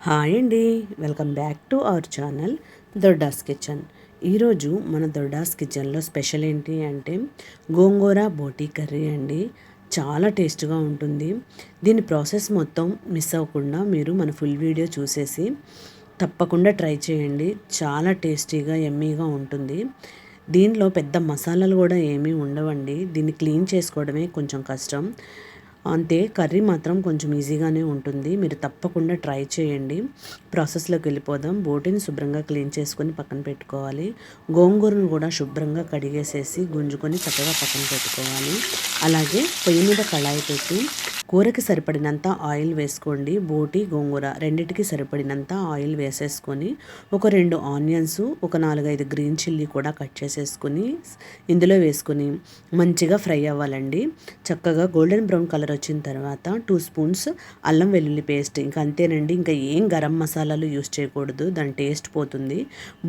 Hi అండి, welcome back to our channel దొడ్డాస్ kitchen. ఈరోజు మన దొడ్డాస్ కిచెన్లో స్పెషల్ ఏంటి అంటే గోంగూర బోటీ కర్రీ అండి. చాలా టేస్ట్గా ఉంటుంది. దీని ప్రాసెస్ మొత్తం మిస్ అవ్వకుండా మీరు మన ఫుల్ వీడియో చూసేసి తప్పకుండా ట్రై చేయండి. చాలా టేస్టీగా యమ్మీగా ఉంటుంది. దీనిలో పెద్ద మసాలాలు కూడా ఏమీ ఉండవండి. దీన్ని క్లీన్ చేసుకోవడమే కొంచెం కష్టం. అంతే, కర్రీ మాత్రం కొంచెం ఈజీగానే ఉంటుంది. మీరు తప్పకుండా ట్రై చేయండి. ప్రాసెస్లోకి వెళ్ళిపోదాం. బోటిని శుభ్రంగా క్లీన్ చేసుకొని పక్కన పెట్టుకోవాలి. గోంగూరను కూడా శుభ్రంగా కడిగేసేసి గుంజుకొని చక్కగా పక్కన పెట్టుకోవాలి. అలాగే పొయ్యి మీద కళాయి పెట్టి కూరకి సరిపడినంత ఆయిల్ వేసుకోండి. బోటి గోంగూర రెండిటికి సరిపడినంత ఆయిల్ వేసేసుకొని ఒక 2 ఆనియన్స్, ఒక 4-5 గ్రీన్ చిల్లీ కూడా కట్ చేసేసుకొని ఇందులో వేసుకొని మంచిగా ఫ్రై అవ్వాలండి. చక్కగా గోల్డెన్ బ్రౌన్ కలర్ వచ్చిన తర్వాత 2 స్పూన్స్ అల్లం వెల్లుల్లి పేస్ట్. ఇంకా అంతేనండి, ఇంకా ఏం గరం మసాలాలు యూస్ చేయకూడదు, దాని టేస్ట్ పోతుంది.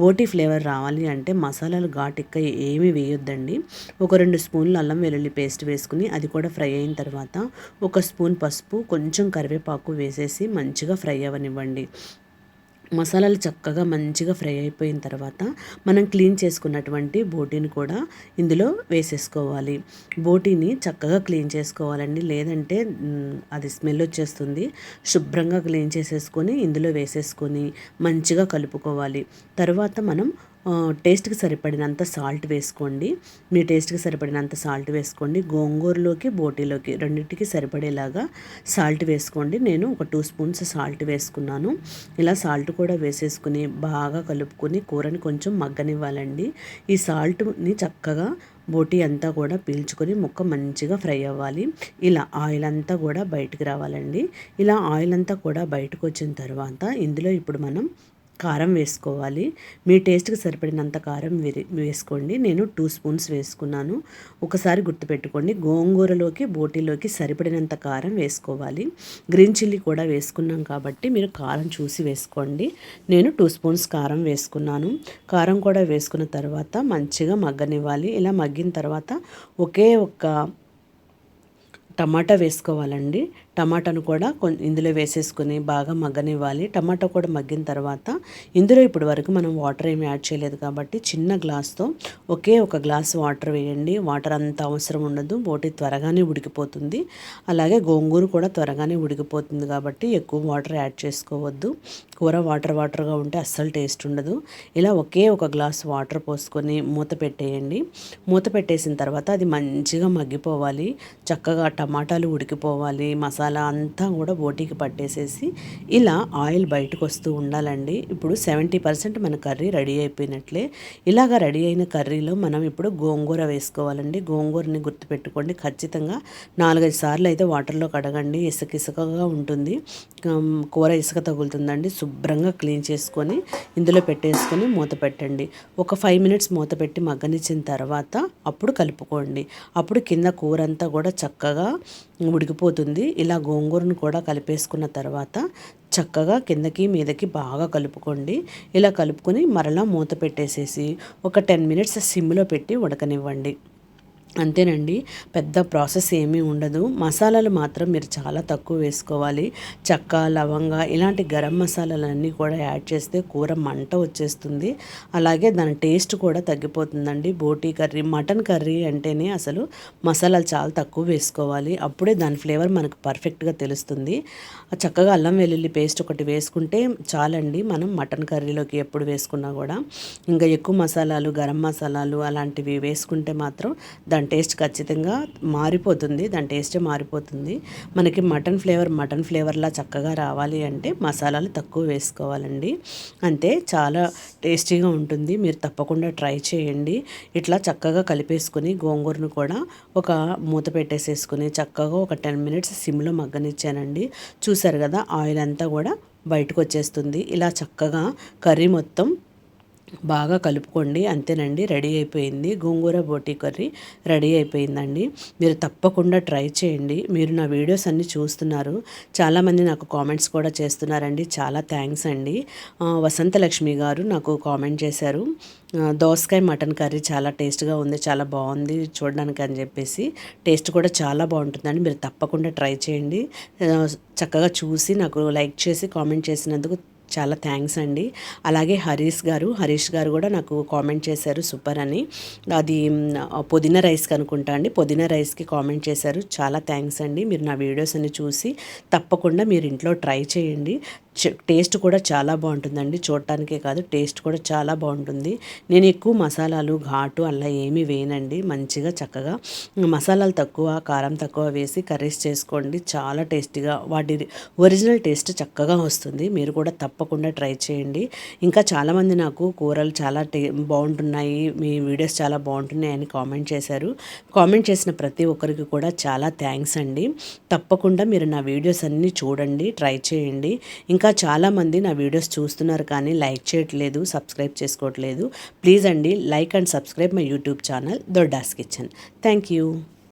బోటి ఫ్లేవర్ రావాలి అంటే మసాలాలు ఘాటిక్క ఏమీ వేయొద్దండి. ఒక 2 స్పూన్లు అల్లం వెల్లుల్లి పేస్ట్ వేసుకుని అది కూడా ఫ్రై అయిన తర్వాత ఒక స్పూన్ పసుపు, కొంచెం కరివేపాకు వేసేసి మంచిగా ఫ్రై అవ్వనివ్వండి. మసాలాలు చక్కగా మంచిగా ఫ్రై అయిపోయిన తర్వాత మనం క్లీన్ చేసుకున్నటువంటి బోటీని కూడా ఇందులో వేసేసుకోవాలి. బోటీని చక్కగా క్లీన్ చేసుకోవాలండి, లేదంటే అది స్మెల్ వచ్చేస్తుంది. శుభ్రంగా క్లీన్ చేసేసుకొని ఇందులో వేసేసుకొని మంచిగా కలుపుకోవాలి. తర్వాత మనం టేస్ట్కి సరిపడినంత సాల్ట్ వేసుకోండి. మీ టేస్ట్కి సరిపడినంత సాల్ట్ వేసుకోండి. గోంగూరలోకి బోటీలోకి రెండింటికి సరిపడేలాగా సాల్ట్ వేసుకోండి. నేను ఒక 2 స్పూన్స్ సాల్ట్ వేసుకున్నాను. ఇలా సాల్ట్ కూడా వేసేసుకుని బాగా కలుపుకొని కూరని కొంచెం మగ్గనివ్వాలండి. ఈ సాల్ట్ని చక్కగా బోటీ అంతా కూడా పీల్చుకొని ముక్క మంచిగా ఫ్రై అవ్వాలి. ఇలా ఆయిల్ అంతా కూడా బయటికి రావాలండి. ఇలా ఆయిల్ అంతా కూడా బయటకు వచ్చిన తర్వాత ఇందులో ఇప్పుడు మనం కారం వేసుకోవాలి. మీ టేస్ట్కి సరిపడినంత కారం వేసుకోండి. నేను 2 స్పూన్స్ వేసుకున్నాను. ఒకసారి గుర్తుపెట్టుకోండి, గోంగూరలోకి బోటీలోకి సరిపడినంత కారం వేసుకోవాలి. గ్రీన్ చిల్లీ కూడా వేసుకున్నాం కాబట్టి మీరు కారం చూసి వేసుకోండి. నేను 2 స్పూన్స్ కారం వేసుకున్నాను. కారం కూడా వేసుకున్న తర్వాత మంచిగా మగ్గనివ్వాలి. ఇలా మగ్గిన తర్వాత ఒకే ఒక్క టమాటా వేసుకోవాలండి. టమాటాను కూడా ఇందులో వేసేసుకొని బాగా మగ్గనివ్వాలి. టమాటా కూడా మగ్గిన తర్వాత ఇందులో ఇప్పటి వరకు మనం వాటర్ ఏమి యాడ్ చేయలేదు కాబట్టి చిన్న గ్లాస్తో ఒకే ఒక గ్లాస్ వాటర్ వేయండి. వాటర్ అంత అవసరం ఉండదు, బోటి త్వరగానే ఉడికిపోతుంది. అలాగే గోంగూర కూడా త్వరగానే ఉడికిపోతుంది కాబట్టి ఎక్కువ వాటర్ యాడ్ చేసుకోవద్దు. కూర వాటర్గా ఉంటే అస్సలు టేస్ట్ ఉండదు. ఇలా ఒకే ఒక గ్లాస్ వాటర్ పోసుకొని మూత పెట్టేయండి. మూత పెట్టేసిన తర్వాత అది మంచిగా మగ్గిపోవాలి. చక్కగా టమాటాలు ఉడికిపోవాలి. మసాలా అంతా కూడా బోటీకి పట్టేసేసి ఇలా ఆయిల్ బయటకు వస్తూ ఉండాలండి. ఇప్పుడు 70% మన కర్రీ రెడీ అయిపోయినట్లే. ఇలాగ రెడీ అయిన కర్రీలో మనం ఇప్పుడు గోంగూర వేసుకోవాలండి. గోంగూరని గుర్తుపెట్టుకోండి, ఖచ్చితంగా 4-5 సార్లు అయితే వాటర్లో కడగండి. ఇసుకగా ఉంటుంది, కూర ఇసుక తగులుతుందండి. శుభ్రంగా క్లీన్ చేసుకొని ఇందులో పెట్టేసుకొని మూత పెట్టండి. ఒక 5 మినిట్స్ మూత పెట్టి మగ్గనిచ్చిన తర్వాత అప్పుడు కలుపుకోండి. అప్పుడు కింద కూర అంతా కూడా చక్కగా ఉడికిపోతుంది. ఇలా గోంగూరను కూడా కలిపేసుకున్న తర్వాత చక్కగా కిందకి మీదకి బాగా కలుపుకోండి. ఇలా కలుపుకొని మరలా మూత పెట్టేసేసి ఒక 10 మినిట్స్ సిమ్లో పెట్టి ఉడకనివ్వండి. అంతేనండి, పెద్ద ప్రాసెస్ ఏమీ ఉండదు. మసాలాలు మాత్రం మీరు చాలా తక్కువ వేసుకోవాలి. చెక్క, లవంగ ఇలాంటి గరం మసాలాలన్నీ కూడా యాడ్ చేస్తే కూర మంట వచ్చేస్తుంది. అలాగే దాని టేస్ట్ కూడా తగ్గిపోతుందండి. బోటీ కర్రీ, మటన్ కర్రీ అంటేనే అసలు మసాలాలు చాలా తక్కువ వేసుకోవాలి. అప్పుడే దాని ఫ్లేవర్ మనకు పర్ఫెక్ట్గా తెలుస్తుంది. చక్కగా అల్లం వెల్లుల్లి పేస్ట్ ఒకటి వేసుకుంటే చాలండి. మనం మటన్ కర్రీలోకి ఎప్పుడు వేసుకున్నా కూడా ఇంకా ఎక్కువ మసాలాలు, గరం మసాలాలు అలాంటివి వేసుకుంటే మాత్రం దాని టేస్ట్ ఖచ్చితంగా మారిపోతుంది. దాని టేస్టే మారిపోతుంది. మనకి మటన్ ఫ్లేవర్లా చక్కగా రావాలి అంటే మసాలాలు తక్కువ వేసుకోవాలండి. అంతే, చాలా టేస్టీగా ఉంటుంది. మీరు తప్పకుండా ట్రై చేయండి. ఇట్లా చక్కగా కలిపేసుకొని గోంగూరను కూడా ఒక మూత పెట్టేసేసుకుని చక్కగా ఒక 10 మినిట్స్ సిమ్లో మగ్గనిచ్చానండి. చూసారు కదా, ఆయిల్ అంతా కూడా బయటకు వచ్చేస్తుంది. ఇలా చక్కగా కర్రీ మొత్తం బాగా కలుపుకోండి. అంతేనండి, రెడీ అయిపోయింది. గోంగూర బోటీ కర్రీ రెడీ అయిపోయిందండి. మీరు తప్పకుండా ట్రై చేయండి. మీరు నా వీడియోస్ అన్నీ చూస్తున్నారు. చాలామంది నాకు కామెంట్స్ కూడా చేస్తున్నారండి. చాలా థ్యాంక్స్ అండి. వసంతలక్ష్మి గారు నాకు కామెంట్ చేశారు. దోసకాయ మటన్ కర్రీ చాలా టేస్ట్గా ఉంది, చాలా బాగుంది చూడడానికి అని చెప్పేసి. టేస్ట్ కూడా చాలా బాగుంటుందండి. మీరు తప్పకుండా ట్రై చేయండి. చక్కగా చూసి నాకు లైక్ చేసి కామెంట్ చేసినందుకు చాలా థ్యాంక్స్ అండి. అలాగే హరీష్ గారు కూడా నాకు కామెంట్ చేశారు సూపర్ అని. అది పుదీనా రైస్కి అనుకుంటా అండి, పుదీనా రైస్కి కామెంట్ చేశారు. చాలా థ్యాంక్స్ అండి. మీరు నా వీడియోస్ అన్ని చూసి తప్పకుండా మీరు ఇంట్లో ట్రై చేయండి. టేస్ట్ కూడా చాలా బాగుంటుందండి. చూడటానికే కాదు, టేస్ట్ కూడా చాలా బాగుంటుంది. నేను ఎక్కువ మసాలాలు ఘాటు అలా ఏమీ వేయనండి. మంచిగా చక్కగా మసాలాలు తక్కువ, కారం తక్కువ వేసి కర్రీస్ చేసుకోండి. చాలా టేస్టీగా వాటి ఒరిజినల్ టేస్ట్ చక్కగా వస్తుంది. మీరు కూడా తప్పకుండా ట్రై చేయండి. ఇంకా చాలామంది నాకు కూరలు చాలా బాగుంటున్నాయి, మీ వీడియోస్ చాలా బాగుంటున్నాయి అని కామెంట్ చేశారు. కామెంట్ చేసిన ప్రతి ఒక్కరికి కూడా చాలా థ్యాంక్స్ అండి. తప్పకుండా మీరు నా వీడియోస్ అన్నీ చూడండి, ట్రై చేయండి. ఇంకా చాలామంది నా వీడియోస్ చూస్తున్నారు కానీ లైక్ చేయట్లేదు, సబ్స్క్రైబ్ చేసుకోవట్లేదు. ప్లీజ్ అండి, like and subscribe my YouTube channel దొడ్డాస్ kitchen. Thank you.